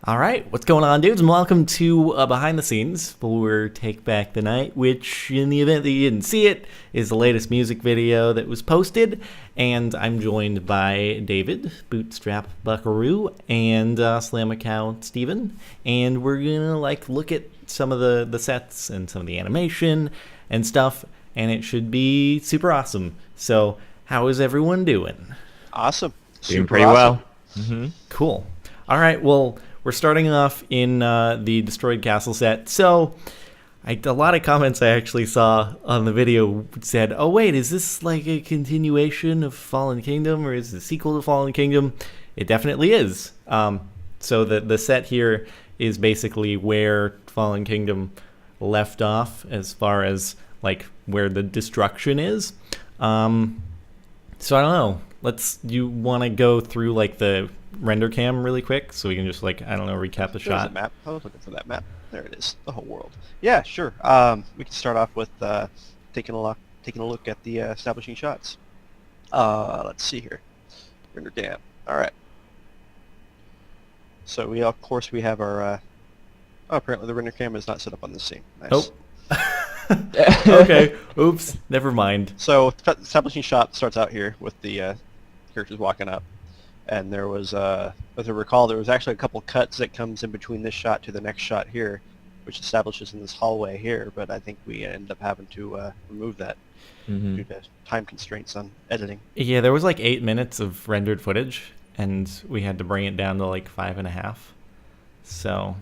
All right, what's going on, dudes? And welcome to Behind the Scenes for Take Back the Night, which, in the event that you didn't see it, is the latest music video that was posted. And I'm joined by David, Bootstrap Buckaroo, and Slam Account Steven. And we're gonna look at some of the sets and some of the animation and stuff, and it should be super awesome. So, how is everyone doing? Awesome. Doing pretty well. Cool. All right, well, we're starting off in the Destroyed Castle set. So, a lot of comments I actually saw on the video said, oh, wait, is this like a continuation of Fallen Kingdom, or is it a sequel to Fallen Kingdom? It definitely is. So the set here is basically where Fallen Kingdom left off as far as, like, where the destruction is. So I don't know. You want to go through, like, the render cam really quick so we can just, like, I don't know, recap the shot? There's a map. I was looking for that map. There it is. The whole world. Yeah, sure. We can start off with taking a look at the establishing shots. Let's see here. Render cam. All right. So we have our. Oh, apparently the render cam is not set up on this scene. Nice. Oh. Okay. Oops. Never mind. So establishing shot starts out here with the characters walking up, and there was, as I recall, there was actually a couple cuts that comes in between this shot to the next shot here, which establishes in this hallway here. But I think we end up having to remove that due to time constraints on editing. Yeah, there was like 8 minutes of rendered footage, and we had to bring it down to like 5.5. So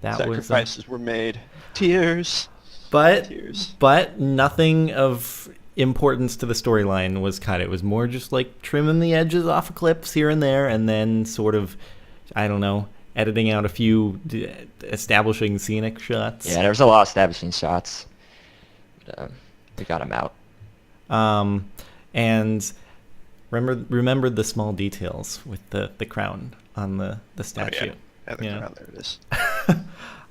that Sacrifices were made. Tears. But nothing of importance to the storyline was cut. It was more just like trimming the edges off of clips here and there, and then sort of, I don't know, editing out a few establishing scenic shots. Yeah, there was a lot of establishing shots. But, we got them out. And remember the small details with the crown on the statue. Oh, yeah, the crown, there it is.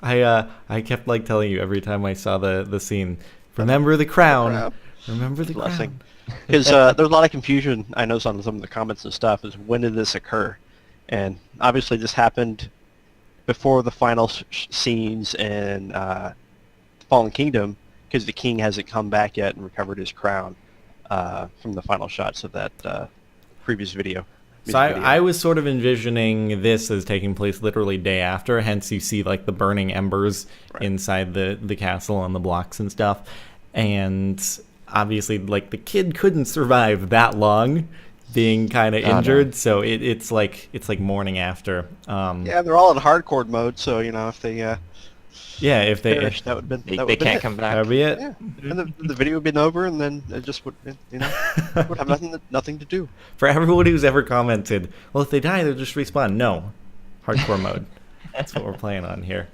I kept like telling you every time I saw the scene, remember the crown. Remember the Blessing. crown. Because there's a lot of confusion I noticed on some of the comments and stuff is when did this occur? And obviously this happened before the final scenes in Fallen Kingdom, because the king hasn't come back yet and recovered his crown from the final shots of that previous video. So I was sort of envisioning this as taking place literally day after, hence you see like the burning embers inside the castle and the blocks and stuff. And obviously like the kid couldn't survive that long being kind of injured, no. So it's like morning after. Yeah, they're all in hardcore mode, so you know if they if they perished, that would have been they can't come back. That'd be it. Yeah. And the video would have been over, and then it just would, would have nothing to do. For everyone who's ever commented, well, if they die, they'll just respawn. No, hardcore mode. That's what we're playing on here.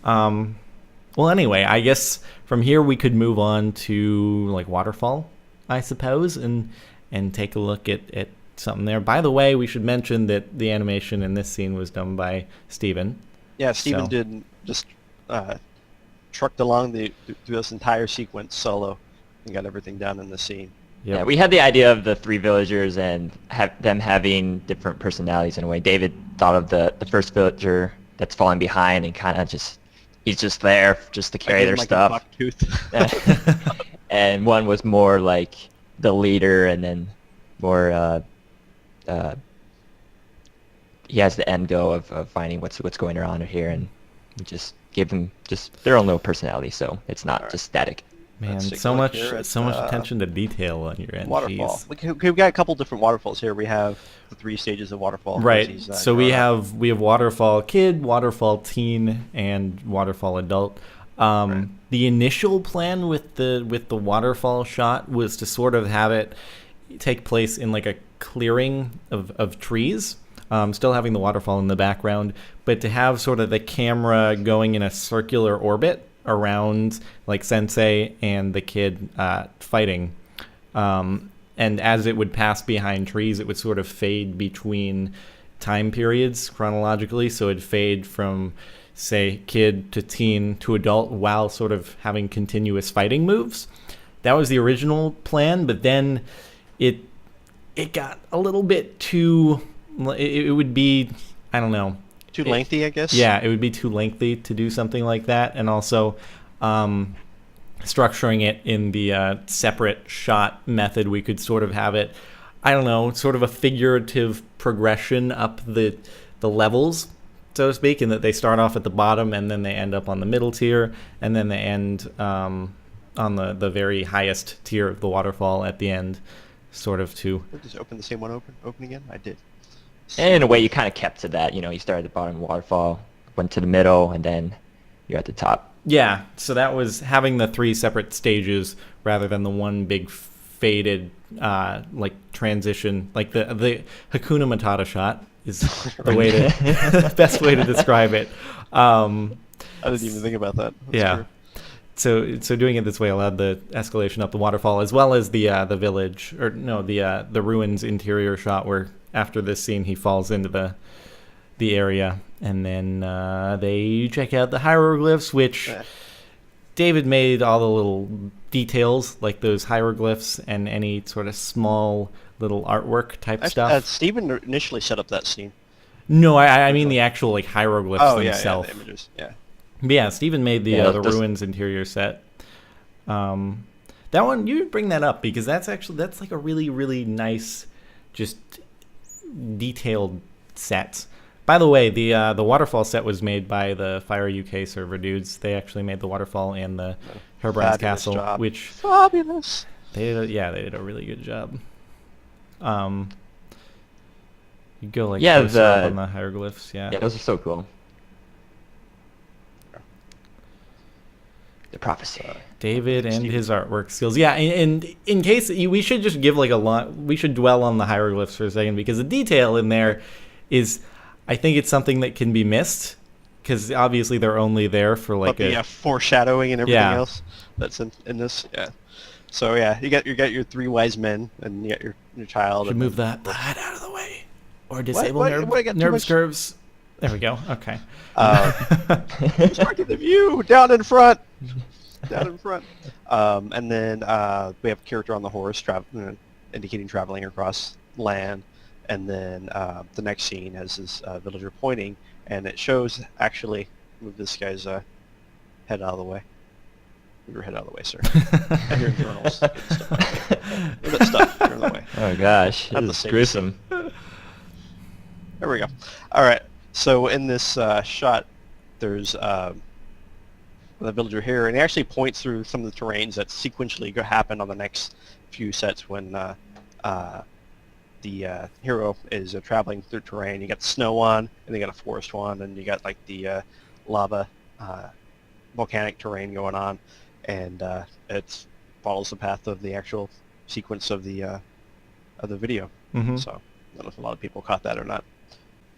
Well, anyway, I guess from here we could move on to like Waterfall, I suppose, and take a look at something there. By the way, we should mention that the animation in this scene was done by Steven. Yeah, Steven did just trucked along through this entire sequence solo and got everything done in the scene. Yep. Yeah, we had the idea of the three villagers and them having different personalities in a way. David thought of the first villager that's falling behind and kind of he's just there just to carry their stuff. And one was more like the leader, and then more he has the end goal of finding what's going on here, and we just give them just their own little personality, so it's not just static. Man, so much attention to detail on your end. Waterfall. We've got a couple different waterfalls here. We have the 3 stages of waterfall. Right. So we have waterfall kid, waterfall teen, and waterfall adult. The initial plan with the waterfall shot was to sort of have it take place in like a clearing of trees. Still having the waterfall in the background, but to have sort of the camera going in a circular orbit around like Sensei and the kid fighting. And as it would pass behind trees, it would sort of fade between time periods chronologically. So it'd fade from, say, kid to teen to adult while sort of having continuous fighting moves. That was the original plan, but then it got a little bit too... It would be, I don't know, Too lengthy, I guess. Yeah, it would be too lengthy to do something like that, and also structuring it in the separate shot method, we could sort of have it, I don't know, sort of a figurative progression up the levels, so to speak, in that they start off at the bottom and then they end up on the middle tier, and then they end on the very highest tier of the waterfall at the end, sort of to... Just open the same one open again? I did. And in a way, you kind of kept to that. You know, you started at the bottom of the waterfall, went to the middle, and then you're at the top. Yeah, so that was having the 3 separate stages rather than the one big faded like transition, like the Hakuna Matata shot is the way to best way to describe it. I didn't even think about that. That's yeah. true. So doing it this way allowed the escalation up the waterfall, as well as the village, or no, the ruins interior shot where after this scene he falls into the area, and then they check out the hieroglyphs, which David made all the little details, like those hieroglyphs and any sort of small little artwork type stuff. Steven initially set up that scene. No, I mean the actual like hieroglyphs themselves. Yeah, the images, yeah. But yeah, Steven made the ruins interior set. That one, you bring that up because that's like a really, really nice, just detailed set. By the way, the waterfall set was made by the Fire UK server dudes. They actually made the waterfall and the Herobrine's Castle, job. which fabulous. They did a really good job. You go like closer up on the hieroglyphs, yeah. Yeah, those are so cool. The prophecy. David and his artwork skills. Yeah, and in case we should just give like we should dwell on the hieroglyphs for a second, because the detail in there is, I think it's something that can be missed, because obviously they're only there for like the foreshadowing and everything else that's in this. Yeah. So yeah, you got your 3 wise men, and you got your child. Should move that out of the way, or disable nerve curves. There we go. Okay. Obstructing the view down in front. Down in front. And then we have a character on the horse indicating traveling across land. And then the next scene has this villager pointing, and it shows actually move this guy's head out of the way. Move your head out of the way, sir. And your journals. Move that stuff. You're in the way. Oh gosh, Not this is gruesome. There we go. All right. So in this shot, there's the villager here, and he actually points through some of the terrains that sequentially happen on the next few sets when the hero is traveling through terrain. You got the snow one, and you got a forest one, and you got like the lava volcanic terrain going on, and it follows the path of the actual sequence of the video. Mm-hmm. So I don't know if a lot of people caught that or not.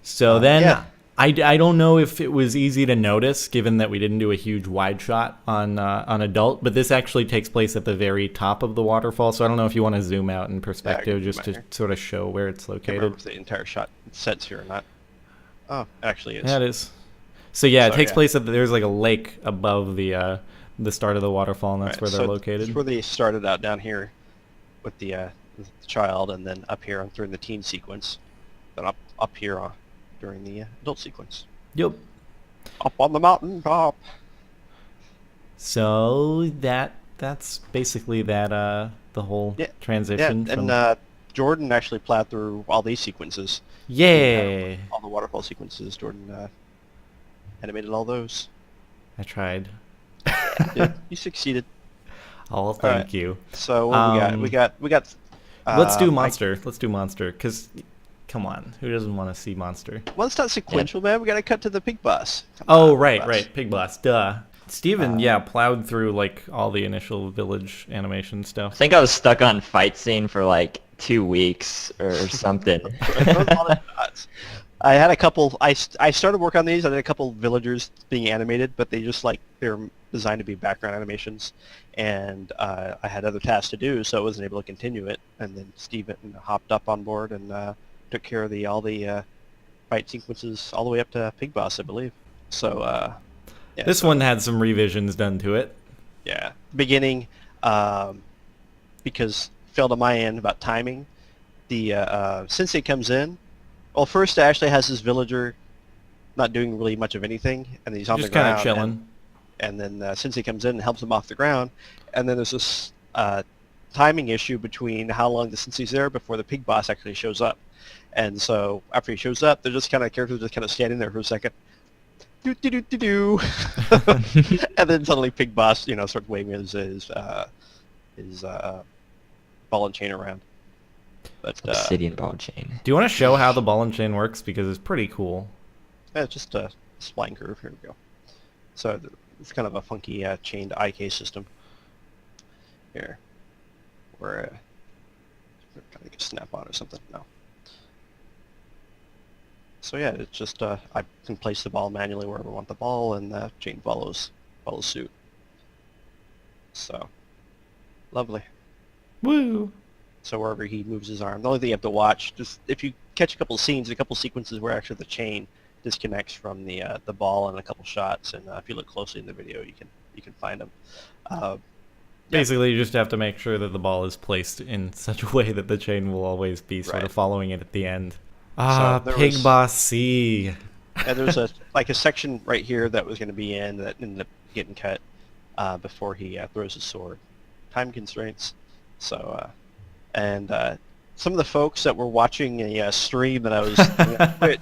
So then I don't know if it was easy to notice, given that we didn't do a huge wide shot on adult, but this actually takes place at the very top of the waterfall. So I don't know if you want to zoom out in perspective just to sort of show where it's I can't located. remember if the entire shot sets here or not. Oh, actually it's. Yeah, it is. So yeah, it takes place at there's like a lake above the start of the waterfall, and that's where they're located. That's where they started out, down here with the child, and then up here during the teen sequence, then up here during the adult sequence. Yep. Up on the mountain top. So that's basically that the whole transition. Yeah, and Jordan actually plowed through all these sequences. Yeah. All the waterfall sequences. Jordan animated all those. I tried. Yeah, you succeeded. Oh, thank you. So what we got. Let's do monster. Let's do monster, because come on, who doesn't want to see monster? Well, it's not sequential, man. We got to cut to the pig boss. Right, pig boss. Duh. Steven, plowed through like all the initial village animation I stuff. think I was stuck on fight scene for like 2 weeks or something. I had a couple. I started work on these. I did a couple villagers being animated, but they're designed to be background animations, and I had other tasks to do, so I wasn't able to continue it. And then Steven hopped up on board and took care of all the fight sequences all the way up to Pig Boss, I believe. So this one had some revisions done to it. Yeah, beginning because failed on my end about timing. The Sensei comes in. Well, first it actually has his villager not doing really much of anything, and he's on Just the kind ground. of chilling. And then Sensei comes in and helps him off the ground, and then there's this timing issue between how long the Sensei's there before the pig boss actually shows up. And so after he shows up, they're just kind of characters just kind of standing there for a second, do do do do do, and then suddenly pig boss starts waving his ball and chain around. But Obsidian ball chain. Do you want to show how the ball and chain works? Because it's pretty cool. it's just a spline curve. Here we go. So it's kind of a funky chained IK system here, where trying to get a snap on or something. No. So yeah, it's just I can place the ball manually wherever I want the ball, and the chain follows suit. So lovely. Woo! So wherever he moves his arm, the only thing you have to watch, just if you catch a couple scenes, a couple sequences where actually the chain disconnects from the ball in a couple shots, and if you look closely in the video, you can find them. Basically, you just have to make sure that the ball is placed in such a way that the chain will always be sort Right. of following it at the end. Ah, there Pig was- Boss C. And there's a section right here that was going to be in that ended up getting cut before he throws his sword. Time constraints. So and some of the folks that were watching a stream that I was doing on Twitch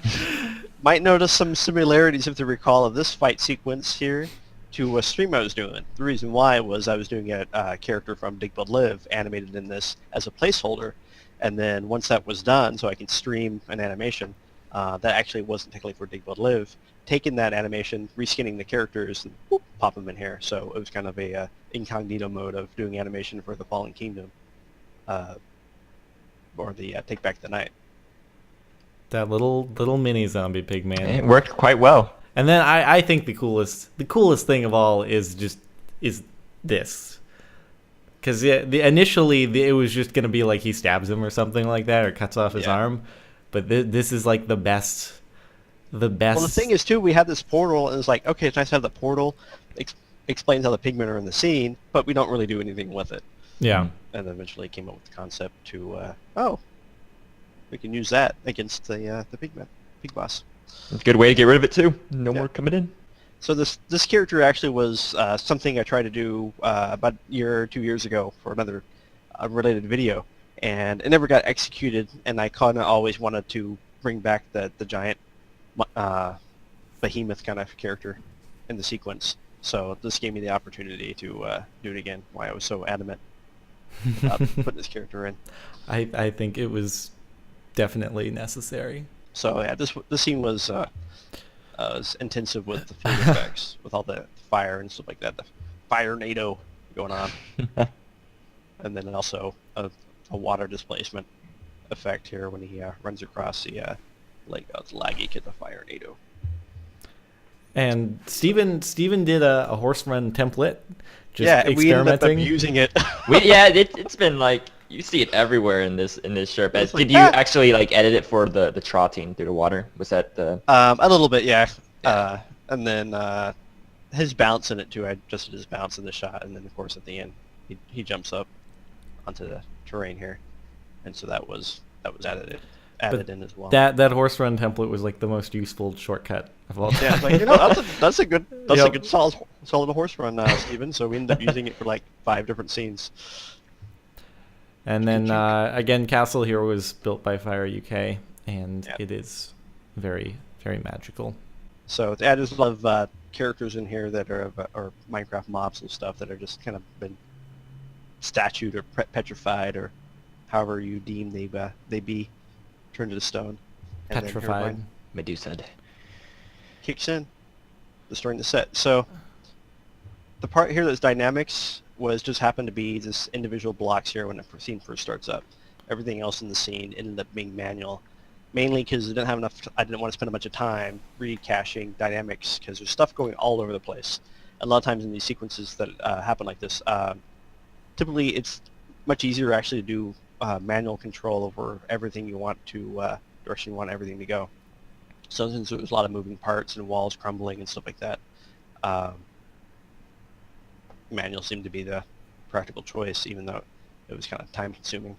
might notice some similarities, if they recall, of this fight sequence here to a stream I was doing. The reason why was I was doing a character from Dig But Live animated in this as a placeholder, and then once that was done, so I can stream an animation that actually wasn't technically for Dig But Live, taking that animation, reskinning the characters, and whoop, pop them in here. So it was kind of a incognito mode of doing animation for the Fallen Kingdom, or the Take Back the Night. That little mini zombie pig man. It worked quite well. And then I think the coolest thing of all is this. Because initially it was just going to be like he stabs him or something like that, or cuts off his Yeah. arm. But this is like the best. The best. Well, the thing is, too, we had this portal, and it's like, okay, it's nice to have the portal. Explains how the pigmen are in the scene, but we don't really do anything with it. Yeah. And then eventually came up with the concept to, we can use that against the pig boss. It's a good way to get rid of it too. No Yeah. more coming in. So this character actually was something I tried to do about a year or 2 years ago for another related video, and it never got executed. And I kind of always wanted to bring back the giant behemoth kind of character in the sequence. So this gave me the opportunity to do it again. Why I was so adamant about putting this character in. I think it was definitely necessary. So yeah, this scene was intensive with the field effects, with all the fire and stuff like that. The fire NATO going on, and then also a water displacement effect here when he runs across the lake. Oh, it's laggy, get the fire NATO. And Steven did a horse run template, just Yeah, and we ended up experimenting. using it. It's been like you see it everywhere in this shirt. But It's like, did you ah! actually like edit it for the trotting through the water? Was that the? A little bit, yeah. And then his bounce in it too. I adjusted his bounce in the shot, and then of course at the end he jumps up onto the terrain here, and so that was added in as well. That horse run template was like the most useful shortcut of all time. Yeah, it's like, that's a good Yep. solid horse run, Steven. So we ended up using it for like 5 different scenes. And then again, Castle Hero was built by Fire UK, and Yeah. it is very, very magical. So it added a lot of characters in here that are Minecraft mobs and stuff that are just kind of been statued or petrified, or however you deem they be turned to stone. And then Petrified. Herobrine Medusa. kicks in, destroying the set. So the part here that's dynamics was just happened to be this individual blocks here when the scene first starts up. Everything else in the scene ended up being manual, mainly because I didn't want to spend a bunch of time recaching dynamics, because there's stuff going all over the place. A lot of times in these sequences that happen like this, typically it's much easier actually to do manual control over everything you want to, direction you want everything to go. So since there was a lot of moving parts and walls crumbling and stuff like that, manual seemed to be the practical choice, even though it was kind of time consuming.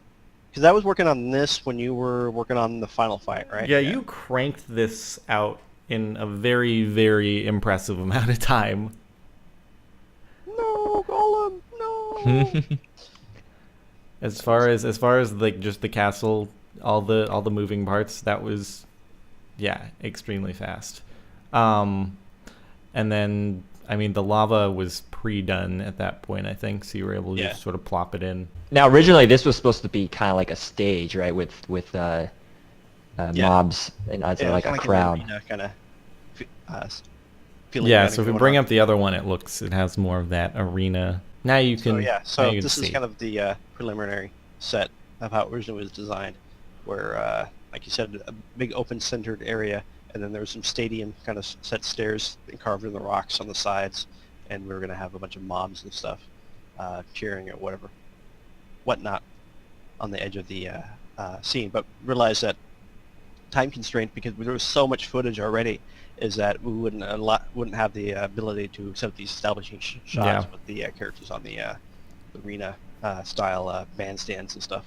Because I was working on this when you were working on the final fight, right? Yeah, you cranked this out in a very, very impressive amount of time. No, Golem, no. As far as like just the castle, all the moving parts, that was, yeah, extremely fast. And then, I mean, the lava was pre-done at that point, I think, so you were able to Yeah. just sort of plop it in. Now, originally, this was supposed to be kind of like a stage, right, with Yeah. mobs and like a kinda crowd. An arena kind of feeling. Yeah, kinda so if we going bring on. up the other one, it has more of that arena. Now you can. So yeah, now so you can this is see. kind of the preliminary set of how it originally was designed, where, like you said, a big open centered area, and then there was some stadium kind of set stairs carved in the rocks on the sides, and we were going to have a bunch of mobs and stuff cheering or whatnot on the edge of the scene. But realized that time constraint, because there was so much footage already, is that we wouldn't have the ability to set up these establishing shots Yeah. with the characters on the arena style bandstands and stuff.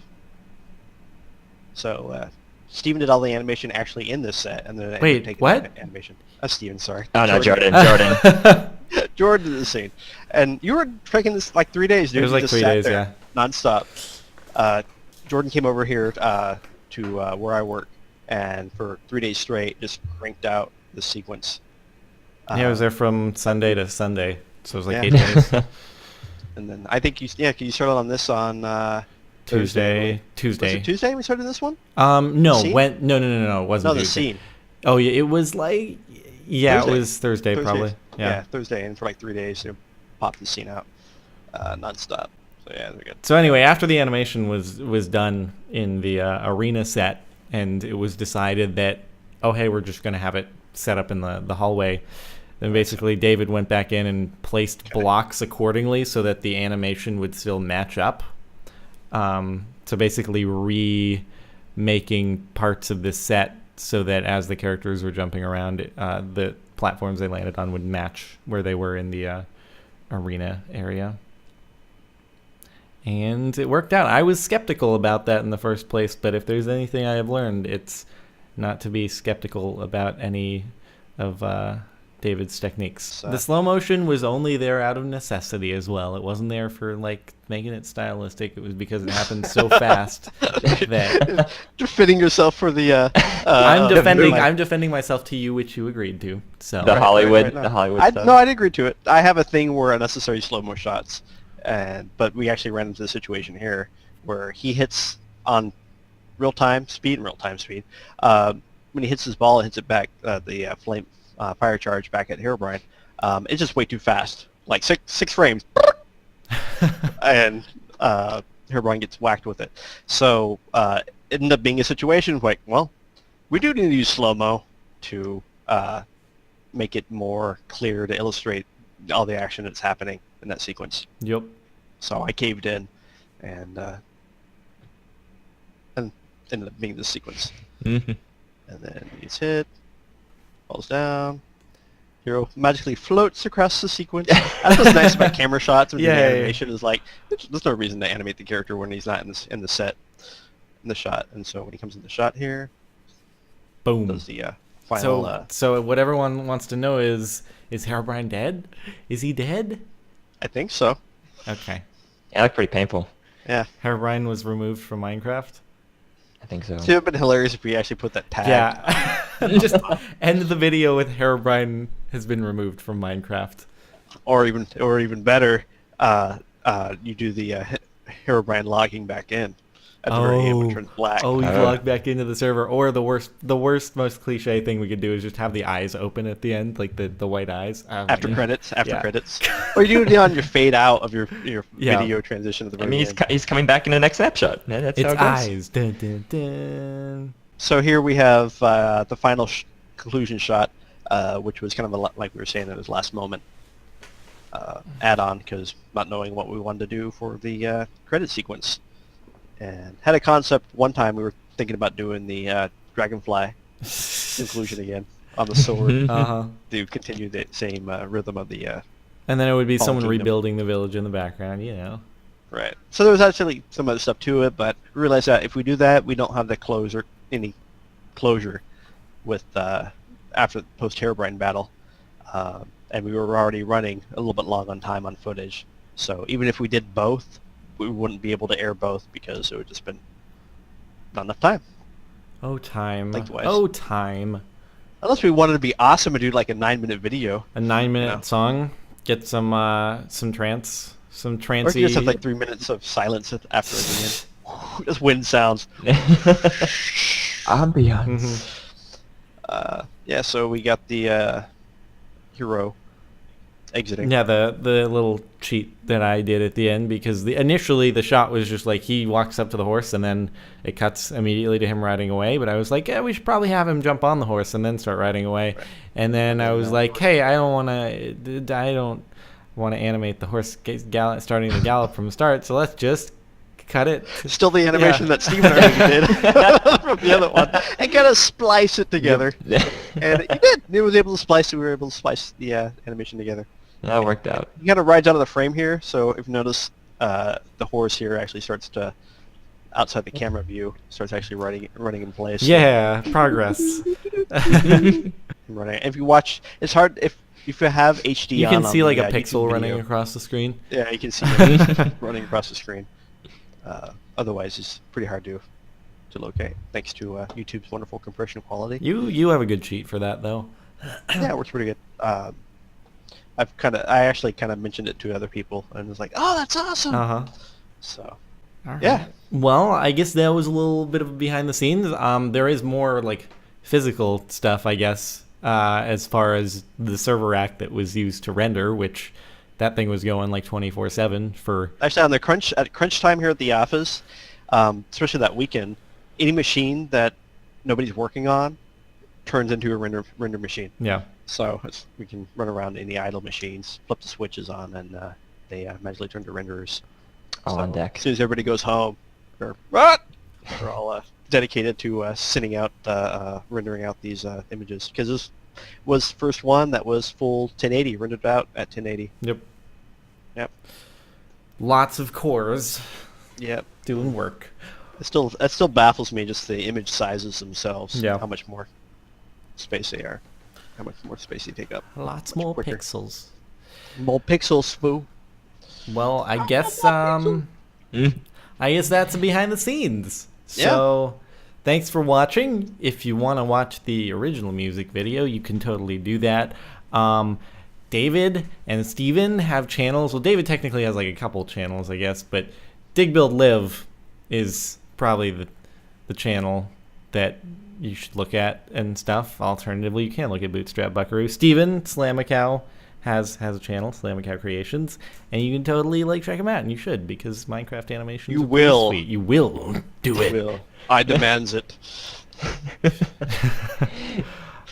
So Steven did all the animation actually in this set, and then Wait, taken what? the animation. Steven, sorry. Oh no, Jordan. Jordan did the scene, and you were taking this like 3 days, dude. It was You like just 3 sat days, there yeah. nonstop. Jordan came over here to where I work, and for 3 days straight, just cranked out the sequence. Yeah, I was there from Sunday to Sunday, so it was like Yeah. 8 days. And then I think you started on this on Tuesday. Was it Tuesday we started this one? No, Scene? no, it wasn't No, the Tuesday. scene. Oh, yeah, it was like, yeah, Thursday. it was Thursday probably. Yeah. Thursday, and for like 3 days, you popped the scene out nonstop. So yeah, they're good. So anyway, after the animation was done in the arena set, and it was decided that, oh hey, we're just gonna have it set up in the hallway. Then basically David went back in and placed blocks accordingly so that the animation would still match up. So basically remaking parts of this set so that as the characters were jumping around, the platforms they landed on would match where they were in the arena area. And it worked out. I was skeptical about that in the first place, but if there's anything I have learned, it's not to be skeptical about any of David's techniques. The slow motion was only there out of necessity as well. It wasn't there for like making it stylistic. It was because it happened so fast that Defending yourself for the. I'm defending myself to you, which you agreed to. So The Hollywood, no. the Hollywood I, stuff. no, I'd agree to it. I have a thing where unnecessary slow-mo shots, but we actually ran into the situation here where he hits on real-time speed. When he hits his ball and hits it back, the flame fire charge back at Herobrine, it's just way too fast. Like six frames, and Herobrine gets whacked with it. So it ended up being a situation like, well, we do need to use slow-mo to make it more clear to illustrate all the action that's happening in that sequence. Yep. So I caved in, and ended up being this sequence. Mhm. And then he's hit, falls down. Hero magically floats across the sequence. That's what's nice about camera shots. When Yeah, the yeah, yeah. animation is like, there's no reason to animate the character when he's not in the set, in the shot. And so when he comes in the shot here, Boom. does the final. So what everyone wants to know is Herobrine dead? Is he dead? I think so. Okay. Yeah, that looked pretty painful. Yeah. Herobrine was removed from Minecraft? I think so. It would have been hilarious if we actually put that tag. Yeah. Just end the video with Herobrine has been removed from Minecraft. Or even better, you do the Herobrine logging back in at the very end when it turns black. Oh, you Oh. log back into the server. Or the worst, most cliche thing we could do is just have the eyes open at the end, like the white eyes. After credits. Yeah. Or you do it on your fade out of your Yeah. video transition at the I very mean, end. he's coming back in the next snapshot. Yeah, that's It's how it goes. eyes. Dun, dun, dun. So here we have the final conclusion shot, which was kind of a lot like we were saying at his last moment add-on, because not knowing what we wanted to do for the credit sequence. And had a concept one time we were thinking about doing the Dragonfly conclusion again on the sword Uh-huh. to continue the same rhythm of the And then it would be Fallen someone Kingdom. rebuilding the village in the background, you know. right. So there was actually some other stuff to it, but we realized that if we do that, we don't have any closure with after the post-Herobrine battle, and we were already running a little bit long on time on footage. So even if we did both, we wouldn't be able to air both because it would just been not enough time. Oh, time. Lengthwise. Oh, time. Unless we wanted to be awesome and do like a 9-minute video. A 9-minute Yeah. song. Get some trancey. Or if you just have like 3 minutes of silence after the end. Just wind sounds. Ambiance. Yeah, so we got the hero exiting. Yeah, the little cheat that I did at the end, because initially the shot was just like he walks up to the horse and then it cuts immediately to him riding away. But I was like, yeah, we should probably have him jump on the horse and then start riding away. Right. And then I was like, hey, I don't want to animate the horse starting to gallop from the start, so let's just cut it. Still the animation Yeah. that Steven already did from the other one, and kind of splice it together. And he did. He was able to splice it. We were able to splice the animation together. That worked out. He kind of rides out of the frame here, so if you notice, the horse here actually starts to, outside the camera view, starts actually running in place. Yeah, progress. Running. If you watch, it's hard if you have HD You on. can see on like the, a pixel YouTube running video. across the screen. Yeah, you can see him running across the screen. Otherwise, it's pretty hard to locate, thanks to YouTube's wonderful compression quality. You have a good cheat for that though. Yeah, it works pretty good. I actually kind of mentioned it to other people, and was like, "Oh, that's awesome!" Uh-huh. So, All right. yeah, Well, I guess that was a little bit of behind the scenes. There is more like physical stuff, I guess, as far as the server rack that was used to render, which that thing was going like 24/7 for. actually, on the crunch time here at the office, especially that weekend, any machine that nobody's working on turns into a render machine. Yeah. So we can run around any idle machines, flip the switches on, and they magically turn to renderers. All So on deck. As soon as everybody goes home, we're all dedicated to sending out, rendering out these images. Because this was first one that was full 1080, rendered out at 1080. Yep. Yep. Lots of cores Yep. doing work. That still baffles me, just the image sizes themselves. Yeah. How much more space they are. How much more space they take up. Lots Much more quicker. pixels. More pixels, foo. Well, I guess I guess that's behind the scenes. So, thanks for watching. If you want to watch the original music video, you can totally do that. David and Steven have channels. Well, David technically has like a couple channels, I guess, but Dig Build Live is probably the channel that you should look at and stuff. Alternatively, you can look at Bootstrap Buckaroo. Steven Slamacow has a channel, Slamacow Creations, and you can totally like check him out, and you should, because Minecraft animations You are pretty will. sweet. You will do it. Will. I demands it.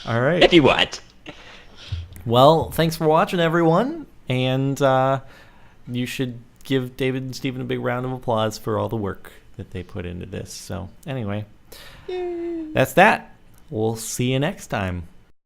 All right. If you want. Well, thanks for watching, everyone, and you should give David and Steven a big round of applause for all the work that they put into this. So, anyway, that's that. We'll see you next time.